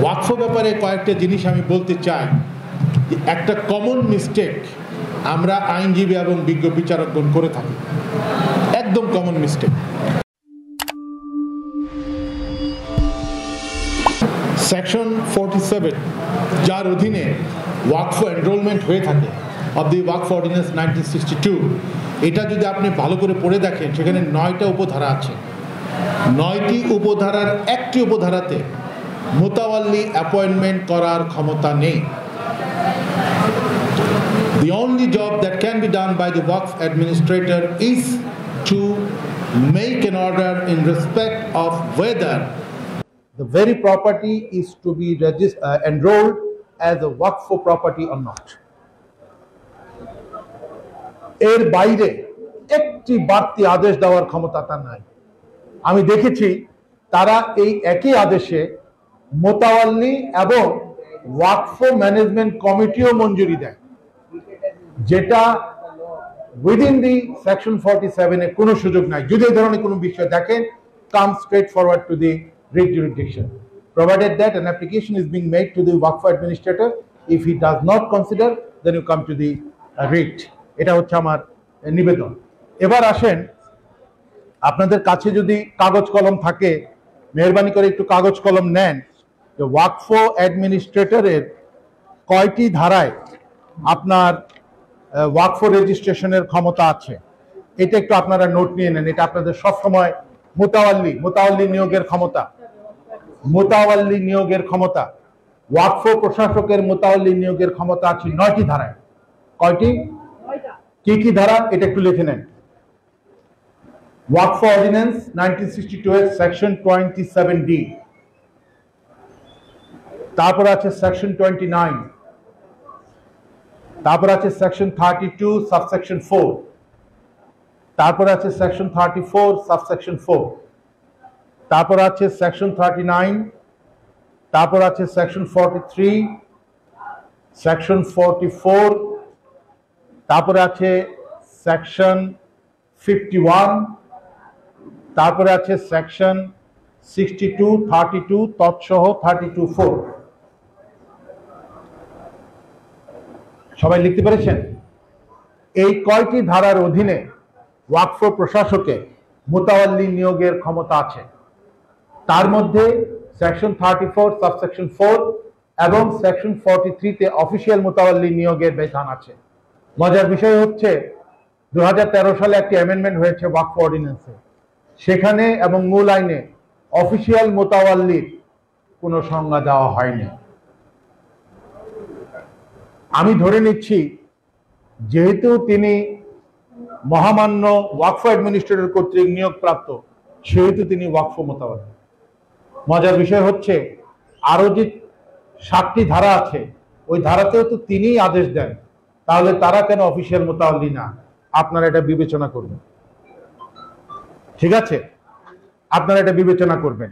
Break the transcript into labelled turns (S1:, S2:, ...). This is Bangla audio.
S1: ওয়াকফ ব্যাপারে কয়েকটা জিনিস আমি বলতে চাই। একটা কমন মিস্টেক আমরা আইনজীবী এবং বিজ্ঞ বিচারকগণ করে থাকি, একদম কমন মিস্টেক। সেকশন 47 যার অধীনে ওয়াকফ এনরোলমেন্ট হয়ে থাকে অফ দি ওয়াকফ অর্ডিন্যান্স 1962, এটা যদি আপনি ভালো করে পড়ে দেখেন সেখানে 9টা উপধারা আছে। 9টি উপধারার একটি উপধারাতে মুতাওয়াল্লি অ্যাপয়েন্টমেন্ট করার ক্ষমতা নেই। The only job that can be done by the Waqf administrator is to make an order in respect of whether the very property is to be enrolled as a Waqf property or not. এর বাইরে একটি বাড়তি আদেশ দেওয়ার ক্ষমতা তার নাই। আমি দেখেছি তারা এই একই আদেশে মোতাওয়াল্লি এবং ওয়াকফ ম্যানেজমেন্ট কমিটিও মঞ্জুরি দেয়, যেটা উইদিন দি সেকশন 47 এ কোনো সুযোগ নাই। যদি এই ধরনের কোনো বিষয় দেখেন, come straightforward to the writ jurisdiction, provided that an application is being made to the Waqf administrator. If he does not consider, then you come to the writ. এটা হচ্ছে আমার নিবেদন। এবার আসেন, আপনাদের কাছে যদি কাগজ কলম থাকে মেহরবানি করে একটু কাগজ কলম নেন যে ওয়াকফ অ্যাডমিনিস্ট্রেটরের কয়টি ধারায় আপনার ওয়াকফ রেজিস্ট্রেশনের ক্ষমতা আছে, এটা একটু আপনারা নোট নিয়ে নেন। এটা আপনাদের সবসময় মোতাওয়াল্লি নিয়োগের ক্ষমতা, ওয়াকফ প্রশাসকের মোতাওয়াল্লি নিয়োগের ক্ষমতা আছে 9টি ধারায়। কয়টি? কি কি ধারা এটা একটু লিখে নেন। ওয়াকফ অর্ডিন্যান্স 1962 এর সেকশন 27D, তারপর আছে সেকশন 29, তারপর আছে সেকশন 32 সাবসেকশন 4, তারপর আছে সেকশন 34 সাবসেকশন 4, তারপর আছে সেকশন 39, তারপর আছে সেকশন 43, সেকশন 44, তারপরে আছে সেকশন 51, তারপরে আছে সেকশন 62, 32 তৎসহ 32(4). সবাই লিখতে পেরেছেন? এই কয়টি ধারার অধীনে ওয়াকফ প্রশাসকে মুতাওয়াল্লি নিয়োগের ক্ষমতা আছে? তার মধ্যে সেকশন 34 সাবসেকশন 4 এবং সেকশন 43 তে অফিসিয়াল মুতাওয়াল্লি নিয়োগের বিধান আছে। মজার বিষয় হচ্ছে 2013 সালে একটি অ্যামেন্ডমেন্ট হয়েছে ওয়াকফ অর্ডিন্যান্সে, সেখানে এবং মূল আইনে অফিসিয়াল মুতাওয়াল্লির কোনো সংজ্ঞা দেওয়া হয়নি। আমি ধরে নিচ্ছি যেহেতু তিনি মহামান্য ওয়াকফ অ্যাডমিনিস্ট্রেটর কর্তৃক নিয়োগপ্রাপ্ত, সেহেতু তিনি ওয়াকফ মুতাওয়াল্লি। মজার বিষয় হচ্ছে আরো যে 7টি ধারা আছে, ওই ধারাতেও তো তিনিই আদেশ দেন, তাহলে তারা কেন অফিসিয়াল মুতাওয়াল্লি না? আপনারা এটা বিবেচনা করবেন, ঠিক আছে? আপনারা এটা বিবেচনা করবেন।